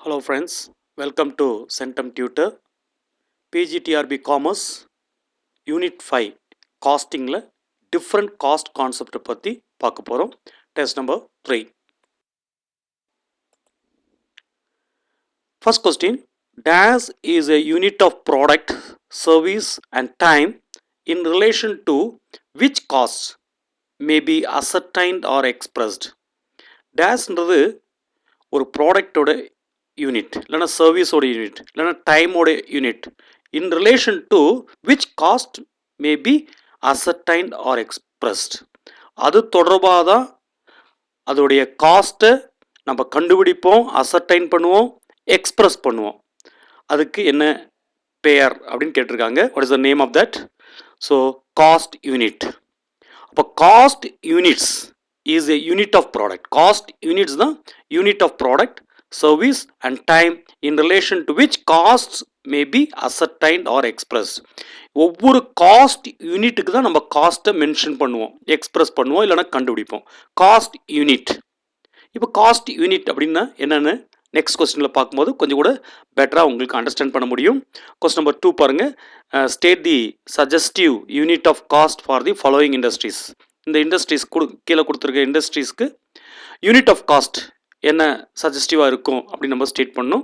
Hello friends, welcome to Centum Tutor PGTRB Commerce Unit 5 Costingல different cost concept பற்றி பார்க்க போகிறோம். Test number 3. First question, dash is a unit of product, service and time in relation to which costs may be ascertained or expressed. Dashன்றது ஒரு ப்ராடக்டோட unit இல்லைனா சர்வீஸோட unit இல்லைனா டைமோட unit in relation to which cost may be ascertained or expressed. அது தொடர்பாக தான் அதோடைய காஸ்ட்டை நம்ம கண்டுபிடிப்போம், அசர்டைன் பண்ணுவோம், எக்ஸ்பிரஸ் பண்ணுவோம். அதுக்கு என்ன பெயர் அப்படின்னு கேட்டிருக்காங்க. What is the name of that? So cost unit. அப்போ cost units is a unit of product. Cost units the unit of product, service and time in relation to which costs may be ascertained or expressed. ஒவ்வொரு cost யூனிட்டுக்கு தான் நம்ம காஸ்ட்டை mention பண்ணுவோம், express பண்ணுவோம், இல்லைனா கண்டுபிடிப்போம். Cost unit. இப்போ காஸ்ட் யூனிட் அப்படின்னா என்னென்னு நெக்ஸ்ட் கொஸ்டினில் பார்க்கும்போது கொஞ்சம் கூட பெட்டராக உங்களுக்கு அண்டர்ஸ்டாண்ட் பண்ண முடியும். கொஸ்டின் நம்பர் 2 பாருங்கள். State the suggestive unit of cost for the following industries. இந்த இண்டஸ்ட்ரீஸ் கீழே கொடுத்துருக்க இண்டஸ்ட்ரீஸ்க்கு யூனிட் ஆஃப் காஸ்ட் என்ன சஜஸ்டிவாக இருக்கும் அப்படின்னு நம்ம ஸ்டேட் பண்ணணும்.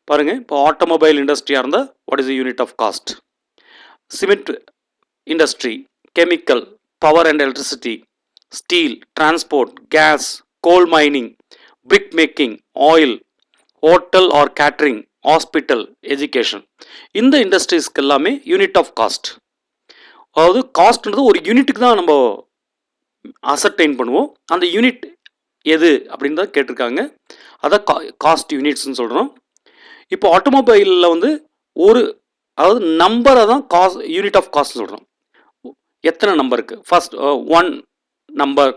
பாருங்கள், இப்போ ஆட்டோமொபைல் இண்டஸ்ட்ரியாக இருந்தால் what is the unit of cost? Cement industry, chemical, power and electricity, steel, transport, gas, coal mining, brick making, oil, hotel or catering, hospital, education. இந்த இண்டஸ்ட்ரீஸ்க்கு எல்லாமே யூனிட் ஆஃப் காஸ்ட். அதாவது காஸ்ட்ன்றது ஒரு யூனிட்டுக்கு தான் நம்ம அசர்டைன் பண்ணுவோம். அந்த யூனிட் எது அப்படின்னு தான் கேட்டிருக்காங்க. அதான் காஸ்ட் யூனிட்ஸ்னு சொல்கிறோம். இப்போ ஆட்டோமொபைலில் வந்து அதாவது நம்பரை தான் யூனிட் ஆஃப் காஸ்ட்னு சொல்கிறோம். எத்தனை நம்பருக்கு ஃபர்ஸ்ட் 1 நம்பர்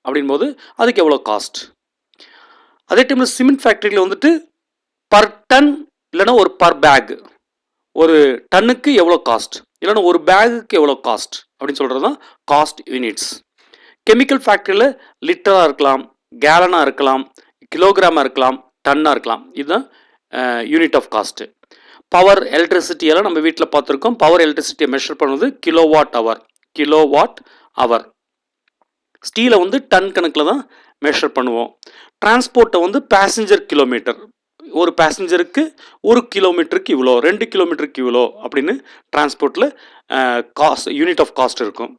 அப்படின்போது அதுக்கு எவ்வளோ காஸ்ட். அதே டைமில் சிமெண்ட் ஃபேக்ட்ரியில் வந்துட்டு பர் டன் இல்லைன்னா ஒரு பர் பேக், ஒரு டன்னுக்கு எவ்வளோ காஸ்ட் இல்லைன்னா ஒரு பேகுக்கு எவ்வளோ காஸ்ட் அப்படின்னு சொல்கிறது தான் காஸ்ட் யூனிட்ஸ். கெமிக்கல் ஃபேக்ட்ரியில் லிட்டராக இருக்கலாம், கேலனாக இருக்கலாம், கிலோகிராமாக இருக்கலாம், டன்னாக இருக்கலாம். இதுதான் யூனிட் ஆஃப் காஸ்ட்டு. பவர் எலக்ட்ரிசிட்டியெல்லாம் நம்ம வீட்டில் பார்த்துருக்கோம். பவர் எலக்ட்ரிசிட்டியை மெஷர் பண்ணுறது கிலோவாட் அவர். ஸ்டீலை வந்து டன் கணக்கில் தான் மெஷர் பண்ணுவோம். டிரான்ஸ்போர்ட்டை வந்து பேசஞ்சர் கிலோமீட்டர், ஒரு பேசஞ்சருக்கு 1 கிலோமீட்டருக்கு இவ்வளோ, 2 கிலோமீட்டருக்கு இவ்வளோ அப்படின்னு டிரான்ஸ்போர்ட்டில் காஸ்ட் யூனிட் ஆஃப் காஸ்ட் இருக்கும்.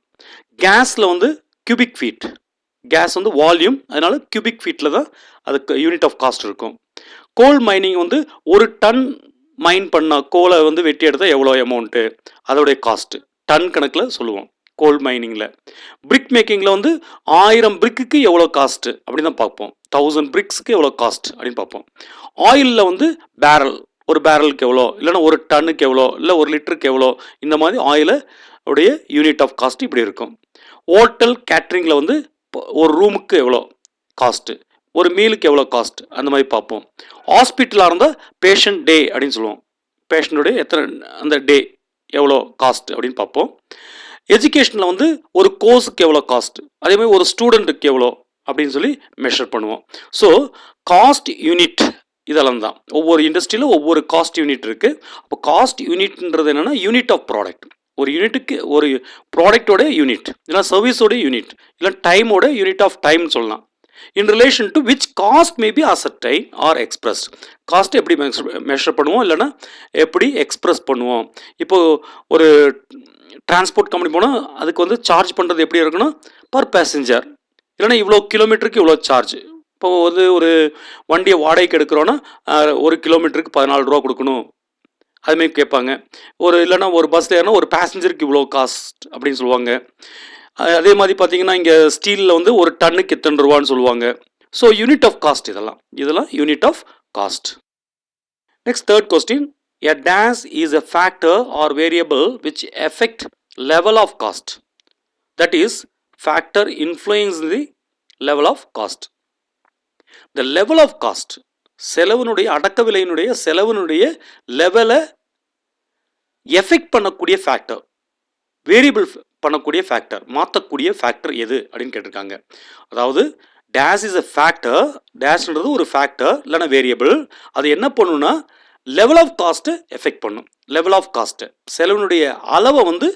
கேஸில் வந்து கியூபிக் ஃபீட், கேஸ் வந்து வால்யூம், அதனால கியூபிக் ஃபீட்டில் தான் அதுக்கு யூனிட் ஆஃப் காஸ்ட் இருக்கும். கோல் மைனிங் வந்து ஒரு டன் மைன் பண்ணால் கோலை வந்து வெட்டி எடுத்தால் எவ்வளோ அமௌண்ட்டு, அதோடைய காஸ்ட்டு டன் கணக்கில் சொல்லுவோம் கோல் மைனிங்கில். பிரிக் மேக்கிங்கில் வந்து 1000 பிரிக்குக்கு எவ்வளோ காஸ்ட்டு அப்படின்னு தான் பார்ப்போம். 1000 பிரிக்ஸுக்கு எவ்வளோ காஸ்ட் அப்படின்னு பார்ப்போம். ஆயிலில் வந்து பேரல், ஒரு பேரலுக்கு எவ்வளோ, இல்லைன்னா ஒரு டன்னுக்கு எவ்வளோ, இல்லை ஒரு லிட்டருக்கு எவ்வளோ, இந்த மாதிரி ஆயிலை உடைய யூனிட் ஆஃப் காஸ்ட் இப்படி இருக்கும். ஹோட்டல் கேட்ரிங்கில் வந்து ஒரு ரூமுக்கு எவ்வளோ காஸ்ட்டு, ஒரு மீலுக்கு எவ்வளோ காஸ்ட், அந்த மாதிரி பார்ப்போம். ஹாஸ்பிட்டலாக இருந்தால் பேஷண்ட் டே அப்படின்னு சொல்லுவோம். பேஷண்ட்டுடைய எத்தனை அந்த டே எவ்வளோ காஸ்ட் அப்படின்னு பார்ப்போம். எஜுகேஷனில் வந்து ஒரு கோர்ஸுக்கு எவ்வளோ காஸ்ட், அதே மாதிரி ஒரு ஸ்டூடெண்ட்டுக்கு எவ்வளோ அப்படின்னு சொல்லி மெஷர் பண்ணுவோம். ஸோ காஸ்ட் யூனிட் இதெல்லாம் தான். ஒவ்வொரு இண்டஸ்ட்ரியிலும் ஒவ்வொரு காஸ்ட் யூனிட் இருக்குது. அப்போ காஸ்ட் யூனிட்ன்றது என்னென்னா யூனிட் ஆஃப் ப்ராடக்ட். ஒரு யூனிட்டுக்கு ஒரு ப்ராடக்டோட யூனிட், இல்லைனா சர்வீஸோட யூனிட், இல்லை டைமோட யூனிட் ஆஃப் டைம் சொல்லலாம். In relation to which cost may be ascertained or expressed. Cost எப்படி மெஷர் பண்ணுவோம், இல்லைனா எப்படி எக்ஸ்பிரஸ் பண்ணுவோம். இப்போது ஒரு டிரான்ஸ்போர்ட் கம்பெனி போனால் அதுக்கு வந்து சார்ஜ் பண்ணுறது எப்படி இருக்குன்னா பர் பேசஞ்சர், இல்லைனா இவ்வளோ கிலோமீட்டருக்கு இவ்வளோ சார்ஜ். இப்போ வந்து ஒரு வண்டியை வாடகைக்கு எடுக்கிறோன்னா 1 கிலோமீட்டருக்கு 14 ரூபா கொடுக்கணும், அதுமாரி கேட்பாங்க. இல்லைன்னா ஒரு பஸ்ஸில் ஏறினா ஒரு பேசஞ்சருக்கு இவ்வளோ காஸ்ட் அப்படின்னு சொல்லுவாங்க. அதே மாதிரி பார்த்தீங்கன்னா இங்கே ஸ்டீலில் வந்து ஒரு டன்னுக்கு இத்தனை ரூபான்னு சொல்லுவாங்க. ஸோ யூனிட் ஆஃப் காஸ்ட் இதெல்லாம் unit of cost. Next third question, a dash is a factor or variable which effect level of cost. That is factor influence the level of cost. The level of cost, செலவினுடைய அடக்க விலையினுடைய செலவினுடைய லெவலை effect பண்ணக்கூடிய factor, variable பண்ணக்கூடிய factor, மாற்றக்கூடிய factor எது அப்படின்னு கேட்டிருக்காங்க. அதாவது டேஷ் இஸ் a ஃபேக்டர், டேஷ்ன்றது ஒரு ஃபேக்டர் இல்லைன்னா வேரியபிள். அது என்ன பண்ணுன்னா லெவல் ஆஃப் காஸ்ட்டை எஃபெக்ட் பண்ணும். லெவல் ஆஃப் காஸ்ட்டு செலவினுடைய அளவை வந்து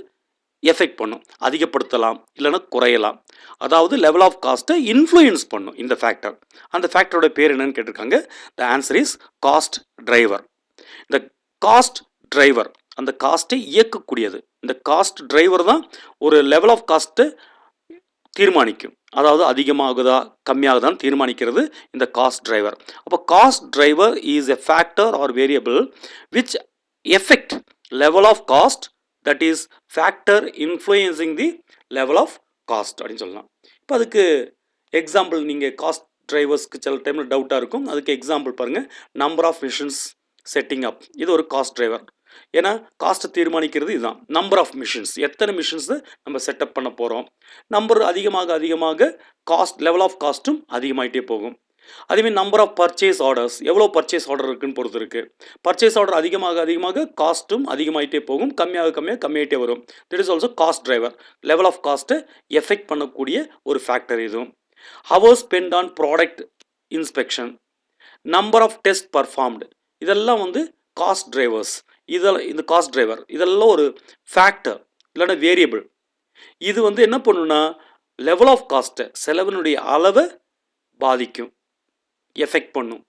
எஃபெக்ட் பண்ணும். அதிகப்படுத்தலாம் இல்லைன்னா குறையலாம். அதாவது லெவல் ஆஃப் காஸ்ட்டை இன்ஃப்ளூயன்ஸ் பண்ணும் இந்த ஃபேக்டர். அந்த ஃபேக்டரோட பேர் என்னன்னு கேட்டிருக்காங்க. The answer is cost driver. இந்த காஸ்ட் டிரைவர் அந்த காஸ்ட்டை இயக்கக்கூடியது. இந்த காஸ்ட் டிரைவர் தான் ஒரு லெவல் ஆஃப் காஸ்ட்டை தீர்மானிக்கும். அதாவது அதிகமாகுதா கம்மியாகுதான்னு தீர்மானிக்கிறது இந்த காஸ்ட் டிரைவர். அப்போ cost driver is a factor or variable which effect level of cost, that is factor influencing the level of cost அப்படின்னு சொல்லலாம். இப்போ அதுக்கு எக்ஸாம்பிள் நீங்கள் காஸ்ட் டிரைவர்ஸ்க்கு சில டைமில் டவுட்டாக இருக்கும். அதுக்கு எக்ஸாம்பிள் பாருங்கள். Number of machines setting up, இது ஒரு காஸ்ட் டிரைவர். ஏன்னா காஸ்ட்டை தீர்மானிக்கிறது இதுதான். நம்பர் ஆஃப் மிஷின்ஸ், எத்தனை மிஷின்ஸை நம்ம செட்டப் பண்ண போகிறோம். நம்பர் அதிகமாக அதிகமாக காஸ்ட் லெவல் ஆஃப் காஸ்ட்டும் அதிகமாகிட்டே போகும். அதேமாதிரி நம்பர் ஆஃப் பர்ச்சேஸ் ஆர்டர்ஸ், எவ்வளோ பர்ச்சேஸ் ஆர்டர் இருக்குன்னு பொறுத்து இருக்குது. பர்ச்சேஸ் ஆர்டர் அதிகமாக அதிகமாக காஸ்ட்டும் அதிகமாகிட்டே போகும். கம்மியாக கம்மியாக கம்மியாகிட்டே வரும். This is also cost driver. Level of காஸ்ட்டை எஃபெக்ட் பண்ணக்கூடிய ஒரு ஃபேக்டர் இதுவும். Hours spend on product inspection, number of test performed, இதெல்லாம் வந்து காஸ்ட் டிரைவர்ஸ். இதெல்லாம் இந்த காஸ்ட் டிரைவர் இதெல்லாம் ஒரு ஃபேக்டர் இல்லைன்னா வேரியபிள். இது வந்து என்ன பண்ணுன்னா லெவல் ஆஃப் காஸ்ட்டை செலவினுடைய அளவை பாதிக்கும், எஃபெக்ட் பண்ணும்.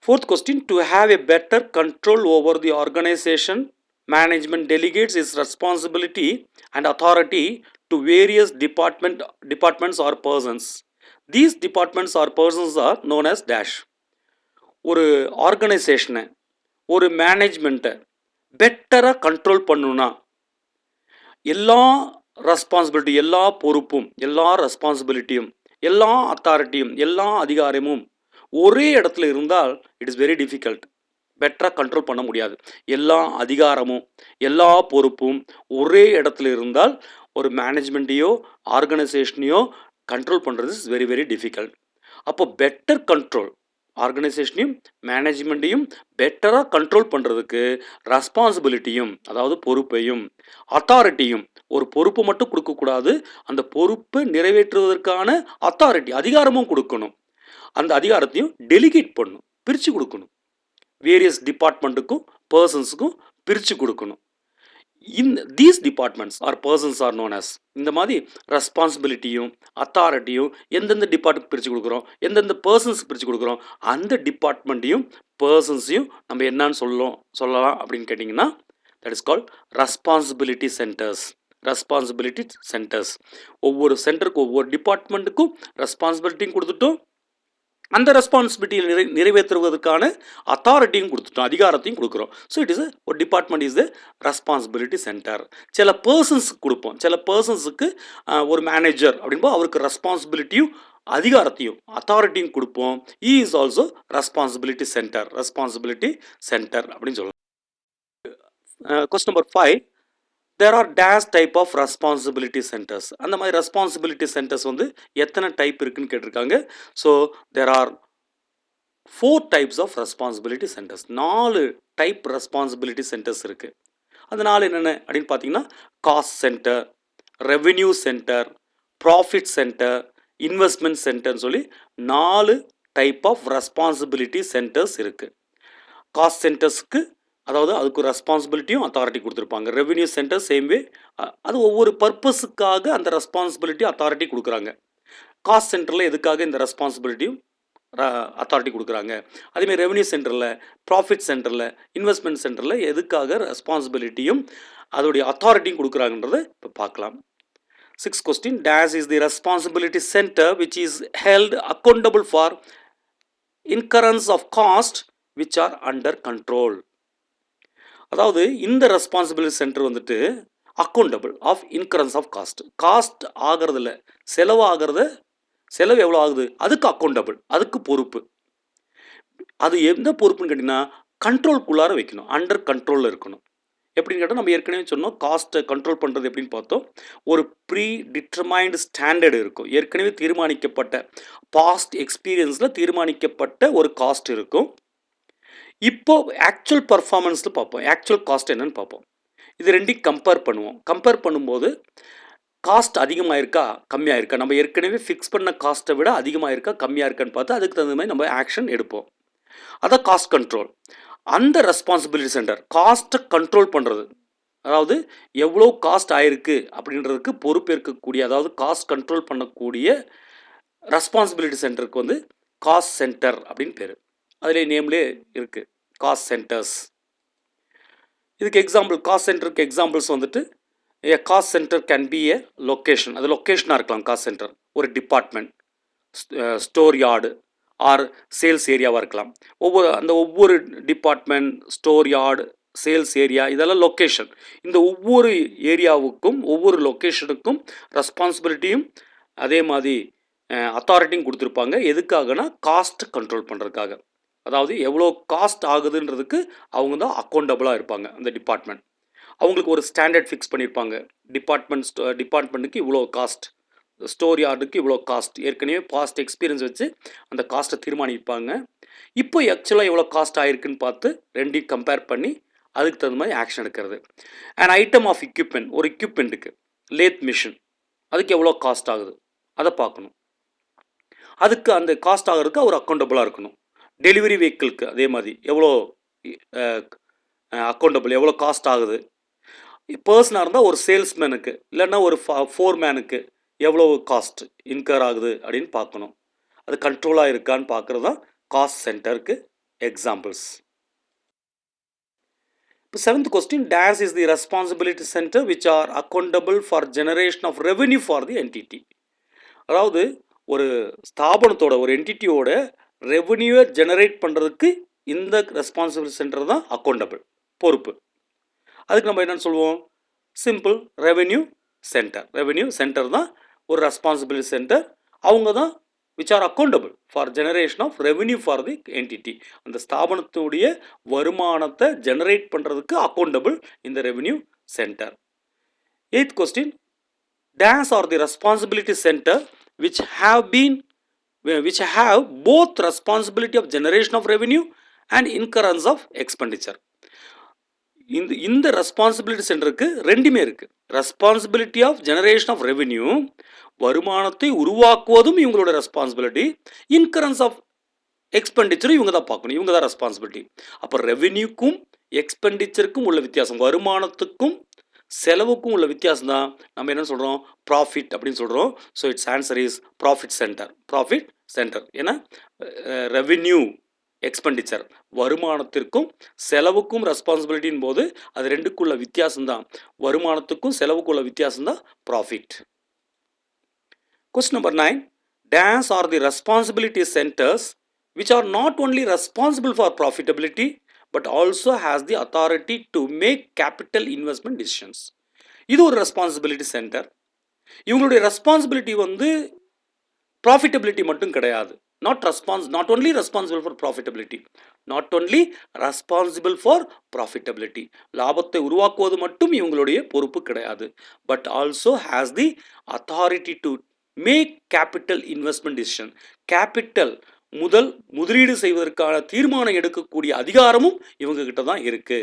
Fourth question, to have a better control over the organisation management delegates is responsibility and authority to various departments or persons. These departments or persons are known as dash. ஒரு ஆர்கனைசேஷனை ஒரு மேனேஜ்மெண்ட்டை பெட்டராக control பண்ணணுன்னா எல்லா responsibility, எல்லா பொறுப்பும், எல்லா ரெஸ்பான்சிபிலிட்டியும், எல்லா அத்தாரிட்டியும், எல்லா அதிகாரமும் ஒரே இடத்துல இருந்தால் இட் இஸ் வெரி டிஃபிகல்ட். பெட்டராக கண்ட்ரோல் பண்ண முடியாது. எல்லா அதிகாரமும் எல்லா பொறுப்பும் ஒரே இடத்துல இருந்தால் ஒரு மேனேஜ்மெண்ட்டையோ ஆர்கனைசேஷனையோ கண்ட்ரோல் பண்ணுறது இஸ் வெரி வெரி டிஃபிகல்ட். அப்போ பெட்டர் கண்ட்ரோல், ஆர்கனைசேஷனையும் மேனேஜ்மெண்ட்டையும் பெட்டராக கண்ட்ரோல் பண்ணுறதுக்கு ரெஸ்பான்சிபிலிட்டியும் அதாவது பொறுப்பையும் அத்தாரிட்டியும், ஒரு பொறுப்பை மட்டும் கொடுக்கக்கூடாது, அந்த பொறுப்பை நிறைவேற்றுவதற்கான அத்தாரிட்டி அதிகாரமும் கொடுக்கணும். அந்த அதிகாரத்தையும் டெலிகேட் பண்ணணும், பிரித்து கொடுக்கணும். வேரியஸ் டிபார்ட்மெண்ட்டுக்கும் பர்சன்ஸுக்கும் பிரித்து கொடுக்கணும். These departments or persons are known as. இந்த மாதிரி ரெஸ்பான்சிபிலிட்டியும் அத்தாரிட்டியும் எந்தெந்த டிபார்ட்மெண்ட் பிரித்து கொடுக்குறோம், எந்தெந்த பர்சன்ஸுக்கு பிரித்து கொடுக்குறோம், அந்த டிபார்ட்மெண்ட்டையும் பர்சன்ஸையும் நம்ம என்னன்னு சொல்லலாம் அப்படின்னு கேட்டிங்கன்னா that is called responsibility centres. Responsibility centres. ஒவ்வொரு சென்டருக்கு ஒவ்வொரு டிபார்ட்மெண்ட்டுக்கும் ரெஸ்பான்சிபிலிட்டியும் கொடுத்துட்டோம், அந்த ரெஸ்பான்சிபிலிட்டியை நிறைவேற்றுவதற்கான அத்தாரிட்டியும் கொடுத்துட்டோம், அதிகாரத்தையும் கொடுக்குறோம். ஸோ இட் இஸ் ஒரு department is the responsibility centre. சில பர்சன்ஸுக்கு கொடுப்போம், சில பர்சன்ஸுக்கு ஒரு மேனேஜர் அப்படின்போ அவருக்கு ரெஸ்பான்சிபிலிட்டியும் அதிகாரத்தையும் அத்தாரிட்டியும் கொடுப்போம். It is also responsibility centre. Responsibility centre அப்படின்னு சொல்லலாம். Question number 5, there are dash type of responsibility centres. அந்த மாதிரி ரெஸ்பான்சிபிலிட்டி சென்டர்ஸ் வந்து எத்தனை டைப் இருக்குன்னு கேட்டிருக்காங்க. So there are 4 types of responsibility centres. 4 type responsibility centres இருக்குது. அந்த 4 என்னென்ன அப்படின்னு பார்த்தீங்கன்னா cost centre, revenue centre, profit centre, investment சென்டர்னு சொல்லி 4 டைப் ஆஃப் ரெஸ்பான்சிபிலிட்டி சென்டர்ஸ் இருக்குது. காஸ்ட் சென்டர்ஸ்க்கு அதாவது அதுக்கு ரெஸ்பான்சிபிலிட்டியும் அத்தாரிட்டி கொடுத்துருப்பாங்க. ரெவென்யூ சென்டர் சேம் வே, அது ஒவ்வொரு பர்பஸுக்காக அந்த ரெஸ்பான்சிபிலிட்டி அத்தாரிட்டி கொடுக்குறாங்க. காஸ்ட் சென்டரில் எதுக்காக இந்த ரெஸ்பான்சிபிலிட்டியும் அத்தாரிட்டி கொடுக்குறாங்க. அதேமாதிரி ரெவென்யூ சென்டரில், ப்ராஃபிட் சென்டரில், இன்வெஸ்ட்மெண்ட் சென்டரில் எதுக்காக ரெஸ்பான்சிபிலிட்டியும் அதோடைய அத்தாரிட்டியும் கொடுக்குறாங்கன்றதை இப்போ பார்க்கலாம். 6th question, dash is the responsibility centre which is held accountable for incurrence of cost which are under control. அதாவது இந்த ரெஸ்பான்சிபிலிட்டி சென்டர் வந்துட்டு accountable of incurrence of cost. Cost ஆகிறதுல செலவு ஆகிறத, செலவு எவ்வளோ ஆகுது அதுக்கு அக்கௌண்டபிள், அதுக்கு பொறுப்பு. அது எந்த பொறுப்புன்னு கேட்டிங்கன்னா கண்ட்ரோல்குள்ளார வைக்கணும், அண்டர் கண்ட்ரோலில் இருக்கணும். எப்படின்னு கேட்டால் நம்ம ஏற்கனவே சொன்னோம், காஸ்ட்டை கண்ட்ரோல் பண்ணுறது எப்படின்னு பார்த்தோம். ஒரு ப்ரீ டிட்டர்மைன்டு ஸ்டாண்டர்டு இருக்கும், ஏற்கனவே தீர்மானிக்கப்பட்ட பாஸ்ட் எக்ஸ்பீரியன்ஸில் தீர்மானிக்கப்பட்ட ஒரு காஸ்ட் இருக்கும். இப்போ ஆக்சுவல் பர்ஃபார்மன்ஸில் பார்ப்போம், ஆக்சுவல் காஸ்ட் என்னன்னு பார்ப்போம். இது ரெண்டையும் கம்பேர் பண்ணுவோம். கம்பேர் பண்ணும்போது காஸ்ட் அதிகமாக இருக்கா கம்மியாக இருக்கா, நம்ம ஏற்கனவே ஃபிக்ஸ் பண்ண காஸ்ட்டை விட அதிகமாக இருக்கா கம்மியாக இருக்கான்னு பார்த்து அதுக்கு தகுந்த மாதிரி நம்ம ஆக்ஷன் எடுப்போம். அதான் காஸ்ட் கண்ட்ரோல். அந்த ரெஸ்பான்சிபிலிட்டி சென்டர் காஸ்ட்டை கண்ட்ரோல் பண்ணுறது, அதாவது எவ்வளோ காஸ்ட் ஆயிருக்கு அப்படின்றதுக்கு பொறுப்பேற்கக்கூடிய, அதாவது காஸ்ட் கண்ட்ரோல் பண்ணக்கூடிய ரெஸ்பான்சிபிலிட்டி சென்டருக்கு வந்து காஸ்ட் சென்டர் அப்படின்னு பேர். அதில் நேம்லேயே இருக்குது காஸ்ட் சென்டர்ஸ். இதுக்கு எக்ஸாம்பிள், காஸ்ட் சென்டருக்கு எக்ஸாம்பிள்ஸ் வந்துட்டு a cost centre can be a location, அது லொக்கேஷனாக இருக்கலாம். காஸ்ட் சென்டர் ஒரு department, store yard or sales ஏரியாவாக இருக்கலாம். ஒவ்வொரு department, store yard, sales area இதெல்லாம் லொக்கேஷன். இந்த ஒவ்வொரு ஏரியாவுக்கும் ஒவ்வொரு லொக்கேஷனுக்கும் ரெஸ்பான்சிபிலிட்டியும் அதே மாதிரி அத்தாரிட்டியும் கொடுத்துருப்பாங்க. எதுக்காகனா காஸ்ட் கண்ட்ரோல் பண்ணுறதுக்காக. அதாவது எவ்வளோ காஸ்ட் ஆகுதுன்றதுக்கு அவங்க தான் அக்கௌண்டபிளாக இருப்பாங்க. அந்த டிபார்ட்மெண்ட் அவங்களுக்கு ஒரு ஸ்டாண்டர்ட் ஃபிக்ஸ் பண்ணியிருப்பாங்க. டிபார்ட்மெண்ட்டுக்கு இவ்வளோ காஸ்ட், ஸ்டோர் யார்டுக்கு இவ்வளோ காஸ்ட், ஏற்கனவே பாஸ்ட் எக்ஸ்பீரியன்ஸ் வச்சு அந்த காஸ்ட்டை தீர்மானிப்பாங்க. இப்போ ஆக்சுவலாக எவ்வளோ காஸ்ட் ஆகிருக்குன்னு பார்த்து ரெண்டையும் கம்பேர் பண்ணி அதுக்கு தகுந்த மாதிரி ஆக்ஷன் எடுக்கிறது. அண்ட் ஐட்டம் ஆஃப் எக்யூப்மெண்ட், ஒரு எக்யூப்மெண்ட்டுக்கு லேத் மிஷின் அதுக்கு எவ்வளோ காஸ்ட் ஆகுது அதை பார்க்கணும். அதுக்கு அந்த காஸ்ட் ஆகிறதுக்கு அவர் அக்கௌண்டபிளாக இருக்கணும். டெலிவரி வெஹிக்கிளுக்கு அதே மாதிரி எவ்வளோ அக்கௌண்டபிள், எவ்வளோ காஸ்ட் ஆகுது. பர்சனாக இருந்தால் ஒரு சேல்ஸ்மேனுக்கு இல்லைன்னா ஒரு ஃபோர்மேனுக்கு எவ்வளோ காஸ்ட் இன்கர் ஆகுது அப்படின்னு பார்க்கணும். அது கண்ட்ரோலாக இருக்கான்னு பார்க்குறது தான் காஸ்ட் சென்டருக்கு எக்ஸாம்பிள்ஸ். இப்போ 7th question, dash is the responsibility center which are accountable for generation of revenue for the entity. அதாவது ஒரு ஸ்தாபனத்தோட, ஒரு என்டிட்டியோட ரெவன்யூவை ஜெனரேட் பண்ணுறதுக்கு இந்த ரெஸ்பான்சிபிலிட்டி சென்டர் தான் அக்கௌண்டபிள், பொறுப்பு. அதுக்கு நம்ம என்னென்னு சொல்லுவோம், simple revenue centre. Revenue centre தான் ஒரு ரெஸ்பான்சிபிலிட்டி சென்டர். அவங்க தான் which are accountable for generation of revenue for the entity. அந்த ஸ்தாபனத்துடைய வருமானத்தை ஜெனரேட் பண்ணுறதுக்கு அக்கௌண்டபிள் இந்த revenue centre. 8th question, dash are the responsibility center which have both responsibility of generation of revenue and incurrence of expenditure. இந்த responsibility சென்டருக்கு ரெண்டுமே இருக்குது. Responsibility of generation of revenue, வருமானத்தை உருவாக்குவதும் இவங்களோட ரெஸ்பான்சிபிலிட்டி. இன்கரன்ஸ் ஆஃப் எக்ஸ்பெண்டிச்சரும் இவங்க தான் பார்க்கணும், இவங்க தான் ரெஸ்பான்சிபிலிட்டி. அப்போ ரெவென்யூக்கும் எக்ஸ்பெண்டிச்சருக்கும் உள்ள வித்தியாசம், வருமானத்துக்கும் செலவுக்கும் உள்ள வித்தியாசம் தான் நம்ம என்ன சொல்கிறோம், ப்ராஃபிட் அப்படின்னு சொல்கிறோம். So it's answer is profit centre. Profit centre ஏன்னா ரெவென்யூ எக்ஸ்பெண்டிச்சர், வருமானத்திற்கும் செலவுக்கும் ரெஸ்பான்சிபிலிட்டின் போது அது ரெண்டுக்குள்ள வித்தியாசம்தான், வருமானத்துக்கும் செலவுக்குள்ள வித்தியாசம்தான் profit. Question number 9, dash are the responsibility centers which are not only responsible for profitability but also has the authority to make capital investment decisions. இது ஒரு responsibility centre. இவங்களுடைய responsibility வந்து profitability மட்டும் கிடையாது. not only responsible for profitability, லாபத்தை உருவாக்குவது மட்டும் இவங்களுடைய பொறுப்பு கிடையாது. But also has the authority to make capital investment decision. Capital முதலீடு செய்வதற்கான தீர்மானம் எடுக்கக்கூடிய அதிகாரமும் இவங்க கிட்ட தான் இருக்கு.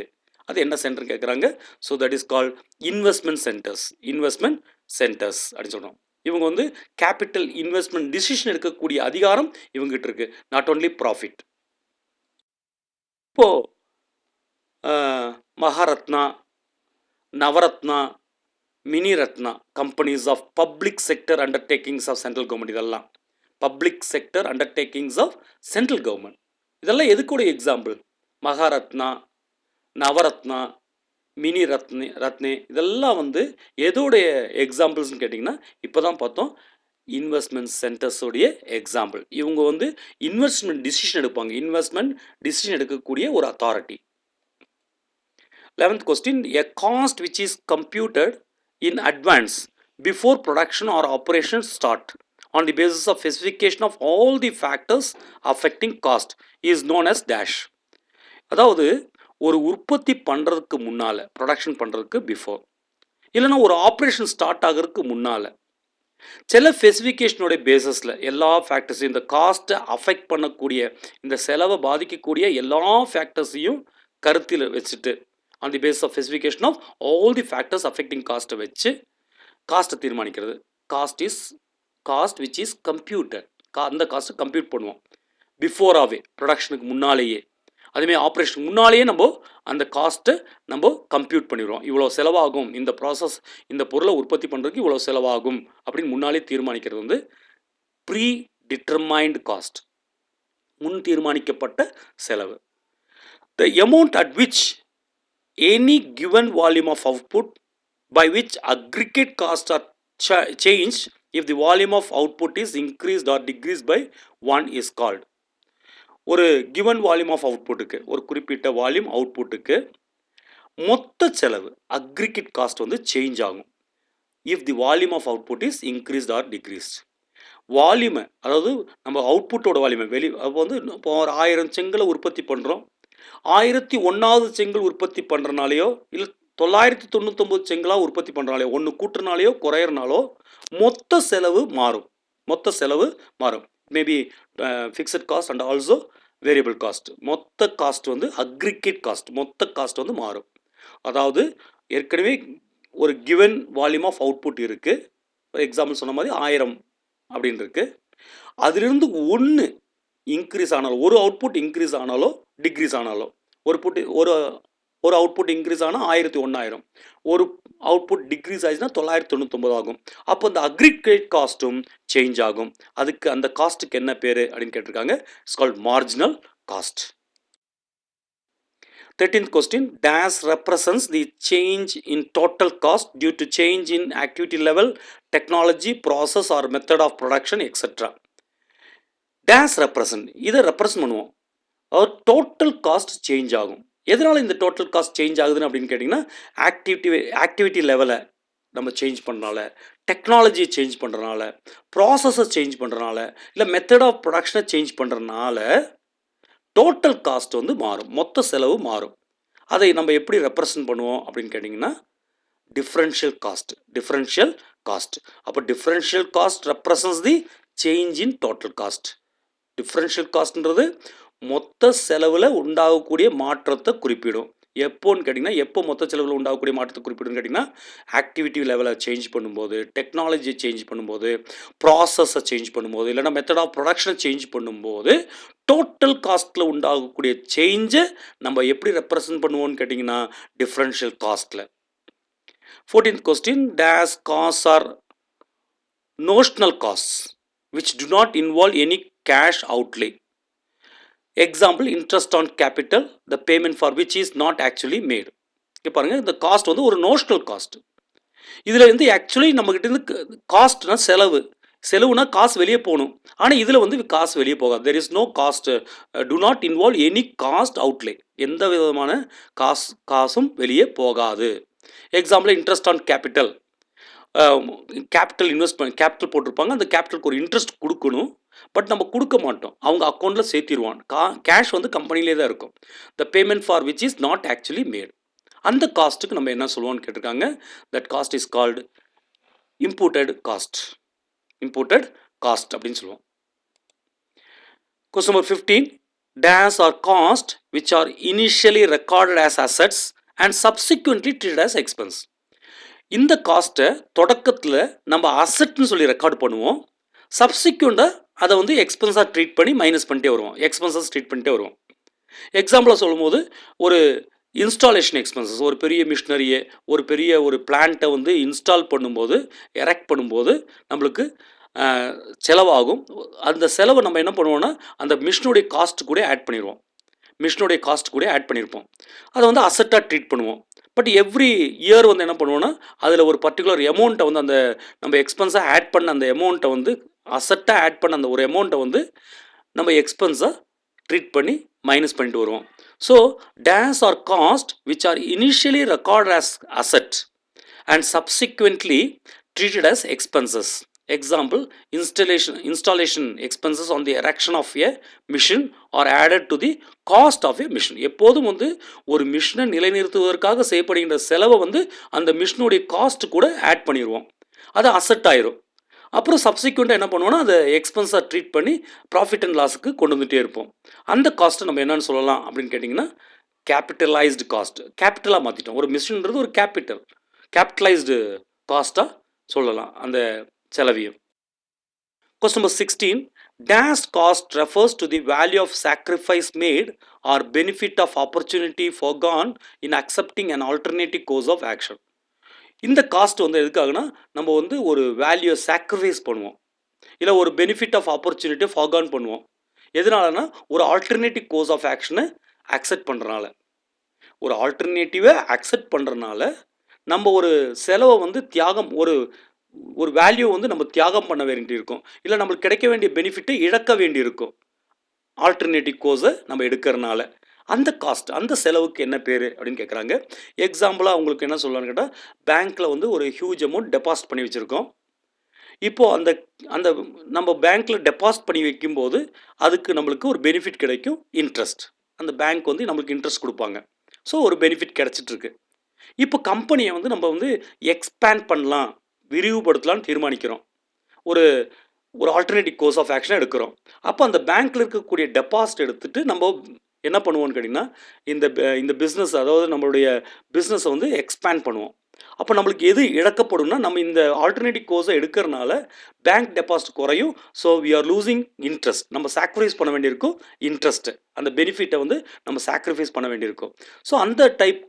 அது என்ன சென்டர் கேட்குறாங்க. So that is called investment centres. அப்படின்னு சொல்கிறோம். இவங்க வந்து கேபிட்டல் இன்வெஸ்ட்மெண்ட் டிசிஷன் எடுக்கக்கூடிய அதிகாரம் இவங்ககிட்ட இருக்கு. Not only profit. இப்போ Maharatna, Navratna, mini Ratna companies of public sector undertakings of central government, இதெல்லாம் public sector undertakings of central government. இதெல்லாம் எதுக்கூட எக்ஸாம்பிள்? மகாரத்னா, நவரத்னா, மினி ரத்னே இதெல்லாம் வந்து எதோடைய எக்ஸாம்பிள்ஸ்னு கேட்டிங்கன்னா இப்போ தான் பார்த்தோம், இன்வெஸ்ட்மெண்ட் சென்டர்ஸோடைய எக்ஸாம்பிள். இவங்க வந்து இன்வெஸ்ட்மெண்ட் டிசிஷன் எடுக்கக்கூடிய ஒரு authority. 11th question, a cost which is computed in advance before production or operations start on the basis of specification of all the factors affecting cost is known as dash. அதாவது ஒரு உற்பத்தி பண்ணுறதுக்கு முன்னால், production பண்ணுறதுக்கு before, இல்லைன்னா ஒரு operation start ஆகிறதுக்கு முன்னால் சில ஸ்பெசிஃபிகேஷனுடைய பேஸஸில் எல்லா ஃபேக்டர்ஸையும், இந்த காஸ்ட்டை அஃபெக்ட் பண்ணக்கூடிய, இந்த செலவை பாதிக்கக்கூடிய எல்லா ஃபேக்டர்ஸையும் கருத்தில் வச்சுட்டு, on the base of specification of all the factors affecting காஸ்ட்டை வச்சு காஸ்ட்டை தீர்மானிக்கிறது. Cost which is computed. அந்த காஸ்ட்டை கம்ப்யூட் பண்ணுவோம் பிஃபோராகவே, ப்ரொடக்ஷனுக்கு முன்னாலேயே. அதுமாதிரி ஆப்ரேஷனுக்கு முன்னாலேயே நம்ம அந்த காஸ்ட்டை நம்ம கம்ப்யூட் பண்ணிடுவோம். இவ்வளோ செலவாகும், இந்த ப்ராசஸ், இந்த பொருளை உற்பத்தி பண்ணுறதுக்கு இவ்வளோ செலவாகும் அப்படின்னு முன்னாலே தீர்மானிக்கிறது வந்து ப்ரீ டிட்டர்மைன்டு காஸ்ட், முன் தீர்மானிக்கப்பட்ட செலவு. The amount at which any given volume of output by which aggregate costs are changed if the volume of output is increased or decreased by 1 is called. ஒரு given volume of outputக்கு, ஒரு குறிப்பிட்ட volume அவுட்புட்டுக்கு மொத்த செலவு aggregate cost வந்து change ஆகும் if the volume of output is increased or decreased. வால்யூமை, அதாவது நம்ம அவுட்புட்டோட வால்யூமை அப்போ வந்து இப்போ ஒரு 1000 செங்கலை உற்பத்தி பண்ணுறோம். 1001வது செங்கல் உற்பத்தி பண்ணுறனாலையோ இல்லை 999 செங்கலாக உற்பத்தி பண்ணுறனாலையோ, ஒன்று கூட்டுறனாலையோ குறையிறனாலோ மொத்த செலவு மாறும். Maybe fixed cost and also variable cost. மொத்த காஸ்ட் வந்து அக்ரிகேட் காஸ்ட், மொத்த காஸ்ட் வந்து மாறும். அதாவது ஏற்கனவே ஒரு கிவன் வால்யூம் ஆஃப் அவுட்புட் இருக்குது. ஃபார் எக்ஸாம்பிள் சொன்ன மாதிரி 1000 அப்படின்னு இருக்குது. அதிலிருந்து ஒன்று இன்க்ரீஸ் ஆனாலும், ஒரு அவுட்புட் இன்க்ரீஸ் ஆனாலோ டிக்ரீஸ் ஆனாலோ, ஒரு அவுட்புட் இன்க்ரீஸ் ஆனால் 1001 ஒரு அவுட்புட் டிக்ரீஸ் ஆயிடுச்சுன்னா 999 ஆகும். அப்போ அந்த அக்ரிகேட் காஸ்ட்டும் சேஞ்ச் ஆகும். அதுக்கு அந்த காஸ்ட்டுக்கு என்ன பேர் அப்படின்னு கேட்டிருக்காங்க. It's called marginal cost. 13th question. Dash represents the change in total cost due to change in activity level, technology, process or method of production, etc. Dash represent, இதை ரெப்ரசன்ட் பண்ணுவோம். Total cost change ஆகும். எதனால் இந்த total cost change ஆகுதுன்னு அப்படின்னு கேட்டிங்கன்னா, activity லெவலை நம்ம சேஞ்ச் பண்ணுறனால, டெக்னாலஜியை சேஞ்ச் பண்ணுறனால, ப்ராசஸை சேஞ்ச் பண்ணுறனால, இல்லை மெத்தட் ஆஃப் ப்ரொடக்ஷனை சேஞ்ச் பண்ணுறனால டோட்டல் காஸ்ட் வந்து மாறும், மொத்த செலவு மாறும். அதை நம்ம எப்படி ரெப்ரசன்ட் பண்ணுவோம் அப்படின்னு கேட்டிங்கன்னா, டிஃப்ரென்ஷியல் காஸ்ட். அப்போ differential cost represents the change in total cost. Differential காஸ்ட்ன்றது மொத்த செலவில் உண்டாகக்கூடிய மாற்றத்தை குறிப்பிடும். எப்போன்னு கேட்டிங்கன்னா, எப்போ மொத்த செலவில் உண்டாகக்கூடிய மாற்றத்தை குறிப்பிடுன்னு கேட்டிங்கன்னா, ஆக்டிவிட்டி லெவலை சேஞ்ச் பண்ணும்போது, டெக்னாலஜியை சேஞ்ச் பண்ணும்போது, ப்ராசஸை சேஞ்ச் பண்ணும்போது, இல்லைனா மெத்தட் ஆஃப் ப்ரொடக்ஷனை சேஞ்ச் பண்ணும்போது டோட்டல் காஸ்ட்டில் உண்டாகக்கூடிய சேஞ்சை நம்ம எப்படி ரெப்ரசன்ட் பண்ணுவோன்னு கேட்டிங்கன்னா, differential காஸ்ட்டில். 14th question. Dash costs are notional costs which do not involve any cash outlay. Example, interest on capital, the payment for which is not actually made. இங்கே பாருங்கள், இந்த cost வந்து ஒரு நோஷனல் காஸ்ட். இதில் வந்து actually நம்மக்கிட்ட இருந்து காஸ்ட்னா செலவுனா காசு வெளியே போகணும். ஆனால் இதில் வந்து காசு வெளியே போகாது. There is no cost, do not involve any cost outlay. எந்த விதமான காசும் வெளியே போகாது. Example, interest on capital. Capital போட்டிருப்பாங்க. அந்த கேபிட்டலுக்கு ஒரு இன்ட்ரெஸ்ட் கொடுக்கணும். பட் நம்ம கொடுக்க மாட்டோம், அவங்க அக்கௌண்ட்டில் சேர்த்திடுவான். கேஷ் வந்து கம்பெனிலே தான் இருக்கும். The payment for which is not actually made. அந்த காஸ்ட்டுக்கு நம்ம என்ன சொல்லுவோம்னு கேட்டிருக்காங்க. That cost is called imported cost அப்படின்னு சொல்லுவோம். Question number 15. Dash or cost which are initially recorded as assets and subsequently treated as expense. இந்த காஸ்ட்டை தொடக்கத்தில் நம்ம அசட்னு சொல்லி ரெக்கார்ட் பண்ணுவோம். சப்சிக்வெண்ட்டாக அதை வந்து எக்ஸ்பென்ஸாக ட்ரீட் பண்ணி மைனஸ் பண்ணிட்டே வருவோம். எக்ஸாம்பிளாக சொல்லும்போது, ஒரு இன்ஸ்டாலேஷன் எக்ஸ்பென்சஸ், ஒரு பெரிய மிஷினரியை, ஒரு பெரிய பிளான்ட்டை வந்து இன்ஸ்டால் பண்ணும்போது, எரெக்ட் பண்ணும்போது நம்மளுக்கு செலவாகும். அந்த செலவை நம்ம என்ன பண்ணுவோம்னா, அந்த மிஷினுடைய காஸ்ட் கூட ஆட் பண்ணிடுவோம். அதை வந்து அசட்டாக ட்ரீட் பண்ணுவோம். பட் எவ்ரி இயர் வந்து என்ன பண்ணுவோன்னா, அதில் ஒரு பர்டிகுலர் அமௌண்ட்டை வந்து அந்த நம்ம எக்ஸ்பென்ஸாக ஆட் பண்ண அந்த அமௌண்ட்டை வந்து அசட்டாக ஆட் பண்ண அந்த ஒரு அமௌண்ட்டை வந்து நம்ம எக்ஸ்பென்ஸாக ட்ரீட் பண்ணி மைனஸ் பண்ணிட்டு வருவோம். So these are cost which are initially record as asset and subsequently treated as expenses. Example, installation expenses on the erection of a machine are added to the cost of a machine. எப்போதும் வந்து ஒரு மிஷினை நிலைநிறுத்துவதற்காக செய்யப்படுகின்ற செலவை வந்து அந்த மிஷினுடைய cost கூட add பண்ணிடுவோம். அது அசட் ஆயிரும். அப்புறம் சப்சிக்வெண்ட்டாக என்ன பண்ணுவோம்னா, அதை எக்ஸ்பென்ஸாக ட்ரீட் பண்ணி ப்ராஃபிட் அண்ட் லாஸுக்கு கொண்டு வந்துகிட்டே இருப்போம். அந்த காஸ்ட்டை நம்ம என்னென்னு சொல்லலாம் அப்படின்னு கேட்டிங்கன்னா, கேபிட்டலைஸ்டு காஸ்ட். கேபிட்டலாக மாற்றிட்டோம். ஒரு மிஷின்றது ஒரு கேபிட்டலைஸ்டு காஸ்ட்டாக சொல்லலாம் அந்த செலவையும். Question number 16. Dash cost refers to the value of sacrifice made or benefit of opportunity forgone in accepting an alternative course of action. இந்த காஸ்ட் வந்து எதுக்காகனா நம்ம வந்து ஒரு வேல்யூ சாக்ரிஃபைஸ் பண்ணுவோம், இல்லை ஒரு பெனிஃபிட் ஆஃப் ஆப்பர்ச்சுனிட்டியை ஃபார்கான் பண்ணுவோம். எதனாலனா ஒரு ஆல்டர்னேட்டிவ் கோர்ஸ் ஆஃப் ஆக்ஷனை அக்செப்ட் பண்ணுறனால. ஒரு ஆல்டர்னேட்டிவை அக்செப்ட் பண்ணுறனால நம்ம ஒரு செலவை வந்து தியாகம், ஒரு ஒரு வேல்யூ வந்து நம்ம தியாகம் பண்ண வேண்டி இருக்கும், இல்லை நம்மளுக்கு கிடைக்க வேண்டிய பெனிஃபிட்டை இழக்க வேண்டி இருக்கும் ஆல்டர்னேட்டிவ் கோர்ஸை நம்ம எடுக்கிறனால. அந்த காஸ்ட், அந்த செலவுக்கு என்ன பேர் அப்படின்னு கேட்குறாங்க. எக்ஸாம்பிளாக உங்களுக்கு என்ன சொல்லலான்னு கேட்டால், பேங்க்கில் வந்து ஒரு ஹியூஜ் அமௌண்ட் டெபாசிட் பண்ணி வச்சுருக்கோம். இப்போது அந்த அந்த நம்ம பேங்க்கில் டெபாசிட் பண்ணி வைக்கும்போது அதுக்கு நம்மளுக்கு ஒரு பெனிஃபிட் கிடைக்கும், இன்ட்ரெஸ்ட். அந்த பேங்க் வந்து நம்மளுக்கு இன்ட்ரெஸ்ட் கொடுப்பாங்க. ஸோ ஒரு பெனிஃபிட் கிடச்சிட்ருக்கு. இப்போ கம்பெனியை வந்து நம்ம வந்து எக்ஸ்பேண்ட் பண்ணலாம், விரிவுபடுத்தலாம்னு தீர்மானிக்கிறோம். ஒரு ஒரு ஆல்டர்னேட்டிவ் கோர்ஸ் ஆஃப் ஆக்ஷன் எடுக்கிறோம். அப்போ அந்த பேங்க்கில் இருக்கக்கூடிய டெபாசிட் எடுத்துகிட்டு நம்ம என்ன பண்ணுவோம்னு கேட்டிங்கன்னா, இந்த பிஸ்னஸ், அதாவது நம்மளுடைய பிஸ்னஸை வந்து எக்ஸ்பேண்ட் பண்ணுவோம். அப்போ நம்மளுக்கு எது இழக்கப்படும்னா, நம்ம இந்த ஆல்டர்னேட்டிவ் கோர்ஸை எடுக்கிறனால பேங்க் டெபாசிட் குறையும். So we are losing interest. நம்ம சாக்ரிஃபைஸ் பண்ண வேண்டியிருக்கும் இன்ட்ரெஸ்ட்டு. அந்த பெனிஃபிட்டை வந்து நம்ம சாக்ரிஃபைஸ் பண்ண வேண்டியிருக்கும். ஸோ அந்த டைப்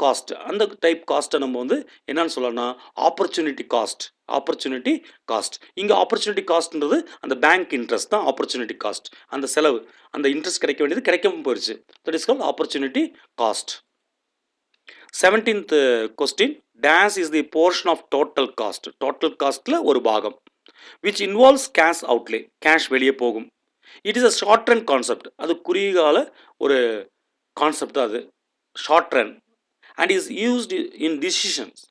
காஸ்ட்டை நம்ம வந்து என்னன்னு சொல்லலாம்னா ஆப்பர்ச்சுனிட்டி காஸ்ட். இங்கே ஆப்பர்ச்சுனிட்டி காஸ்ட்ன்றது அந்த பேங்க் இன்ட்ரெஸ்ட் தான் ஆப்பர்ச்சுனிட்டி காஸ்ட். அந்த செலவு, அந்த இன்ட்ரெஸ்ட் கிடைக்க வேண்டியது கிடைக்காம போயிடுச்சு. That is called opportunity cost. 17th question. Dash is the portion of total cost. Total costல ஒரு பாகம் which involves cash outlay. Cash வெளியே போகும். It is a short run concept. அது குறுகிய கால ஒரு கான்செப்ட் தான் அது, short run. And is used in decisions.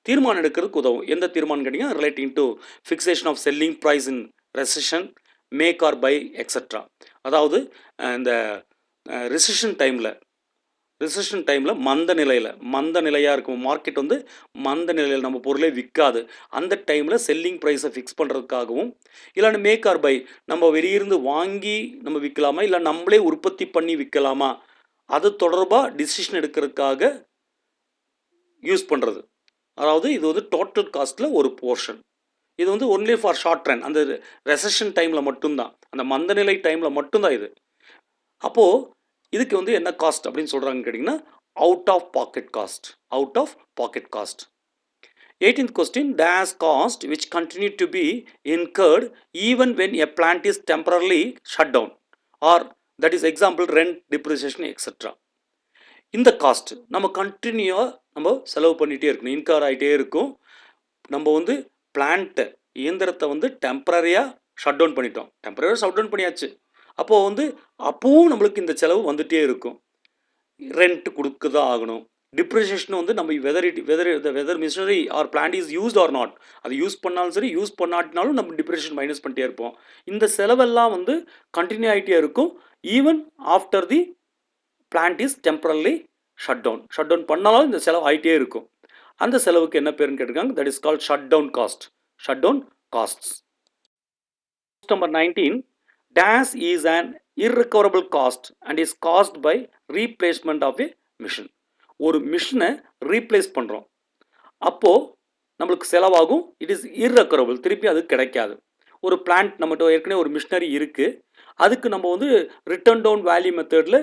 தீர்மானம் எடுக்கிறதுக்கு உதவும். எந்த தீர்மானம் கேட்டிங்கன்னா, relating to fixation of selling price in recession, make or buy extra. அதாவது இந்த ரெசிஷன் டைமில் மந்த நிலையாக இருக்கும், மார்க்கெட் வந்து மந்த நிலையில் நம்ம பொருளே விற்காது. அந்த டைமில் செல்லிங் ப்ரைஸை ஃபிக்ஸ் பண்ணுறதுக்காகவும், இல்லைன்னா மேக் ஆர் பை, நம்ம வெளியிருந்து வாங்கி நம்ம விற்கலாமா, இல்லை நம்மளே உற்பத்தி பண்ணி விற்கலாமா, அது தொடர்பாக டிசிஷன் எடுக்கிறதுக்காக யூஸ் பண்ணுறது. அதாவது இது வந்து டோட்டல் காஸ்ட்டில் ஒரு போர்ஷன். இது வந்து ஒன்லி ஃபார் ஷார்ட் ரன், அந்த ரெசஷன் டைமில் மட்டும்தான், அந்த மந்தநிலை டைமில் மட்டும்தான் இது. அப்போது இதுக்கு வந்து என்ன காஸ்ட் அப்படின்னு சொல்கிறாங்கன்னு கேட்டிங்கன்னா, out of pocket cost. 18th question. Dash cost which continue to be incurred even when a plant is temporarily shut down, or that is example rent, depreciation, etc. இந்த காஸ்ட் நம்ம கண்டினியூவாக நம்ம செலவு பண்ணிகிட்டே இருக்கணும், இன்கர் ஆகிட்டே இருக்கும். நம்ம வந்து பிளான்ட்டை, இயந்திரத்தை வந்து டெம்பரரியாக ஷட் டவுன் பண்ணியாச்சு. அப்போது வந்து அப்போவும் நம்மளுக்கு இந்த செலவு வந்துகிட்டே இருக்கும். ரெண்ட் கொடுக்க தான் ஆகணும். டிப்ரிசியேஷன் வந்து நம்ம whether machinery or plant is used or not, அது யூஸ் பண்ணாலும் சரி, யூஸ் பண்ணாட்டினாலும் நம்ம டிப்ரிசியேஷன் மைனஸ் பண்ணிட்டே இருப்போம். இந்த செலவெல்லாம் வந்து கண்டினியூ ஆகிட்டே இருக்கும், even after the plant is temporarily shut down பண்ணாலும் இந்த செலவு ஆகிட்டே இருக்கும். அந்த செலவுக்கு என்ன பேருன்னு கேட்டிருக்காங்க, that is called shut down costs. Number 19. Dash is an irrecoverable cost and is caused by replacement of a machine. ஒரு மிஷினை ரீப்ளேஸ் பண்ணுறோம், அப்போது நம்மளுக்கு செலவாகும். இட் இஸ் irrecoverable, திருப்பி அது கிடைக்காது. ஒரு பிளான்ட் நம்மகிட்ட ஏற்கனவே ஒரு மிஷினரி இருக்குது, அதுக்கு நம்ம வந்து ரிட்டர்ன் டவுன் வேல்யூ மெத்தடில்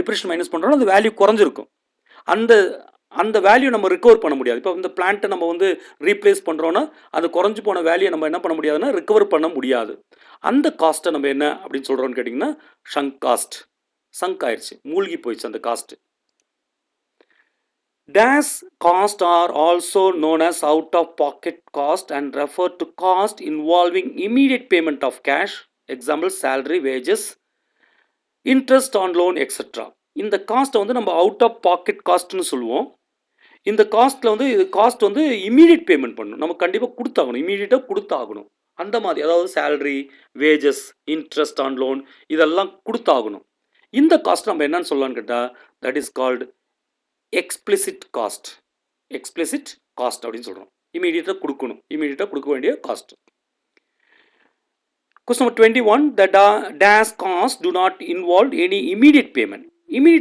டிப்ரிஷன் மைனஸ் பண்ணுறோம், அந்த வேல்யூ குறைஞ்சிருக்கும். அந்த வேல்யூ நம்ம ரிகவர் பண்ண முடியாது. இப்போ இந்த பிளான்ட்டை நம்ம வந்து ரீப்ளேஸ் பண்ணுறோன்னா அது குறைஞ்சி போன வேல்யூ நம்ம என்ன பண்ண முடியாதுன்னா ரிகவர் பண்ண முடியாது. அந்த காஸ்ட்டை நம்ம என்ன அப்படின்னு சொல்கிறோன்னு கேட்டிங்கன்னா, சங்க் ஆயிடுச்சு, மூழ்கி போயிடுச்சு அந்த cost. Dash cost are also known as out of pocket cost and refer to cost involving immediate payment of cash, example salary, wages, interest on loan, etc. இந்த காஸ்ட்டை வந்து நம்ம அவுட் ஆஃப் பாக்கெட் காஸ்ட்னு சொல்லுவோம். இந்த காஸ்ட்டில் வந்து காஸ்ட் வந்து immediate payment பண்ணணும், நம்ம கண்டிப்பாக கொடுத்தாகணும், இமீடியட்டாக கொடுத்தாகணும். அந்த மாதிரி, அதாவது salary, wages, interest on loan, இதெல்லாம் கொடுத்தாகணும். இந்த காஸ்ட் நம்ம என்னன்னு சொல்லலான்னு கேட்டால், that is called explicit cost அப்படின்னு சொல்கிறோம். இமீடியட்டாக கொடுக்க வேண்டிய cost. Question number 21. The dash cost do not involve any immediate payment.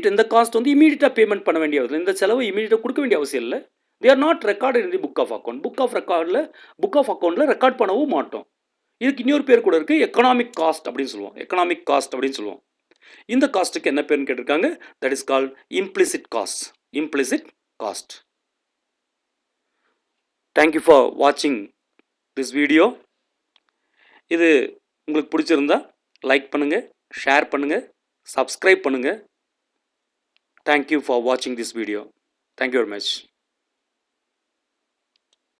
இந்த காஸ்ட் வந்து இமீடியட்டாக பேமெண்ட் பண்ண வேண்டிய அவசியம், இந்த செலவு இமீடியட்டாக கொடுக்க வேண்டிய அவசியம் இல்லை. they are not recorded in the book of account. book of accountல ரெக்கார்ட் பண்ணவும் மாட்டோம். இதுக்கு இன்னொரு பேர் கூட இருக்குது, எக்கனாமிக் காஸ்ட் அப்படின்னு சொல்லுவோம். இந்த காஸ்ட்டுக்கு என்ன பேர்னு கேட்டிருக்காங்க, that is called implicit cost. Thank you for வாட்சிங் திஸ் வீடியோ. இது உங்களுக்கு பிடிச்சிருந்தா லைக் பண்ணுங்கள், ஷேர் பண்ணுங்கள், சப்ஸ்கிரைப் பண்ணுங்கள். தேங்க்யூ ஃபார் வாட்சிங் this video. Thank you very much.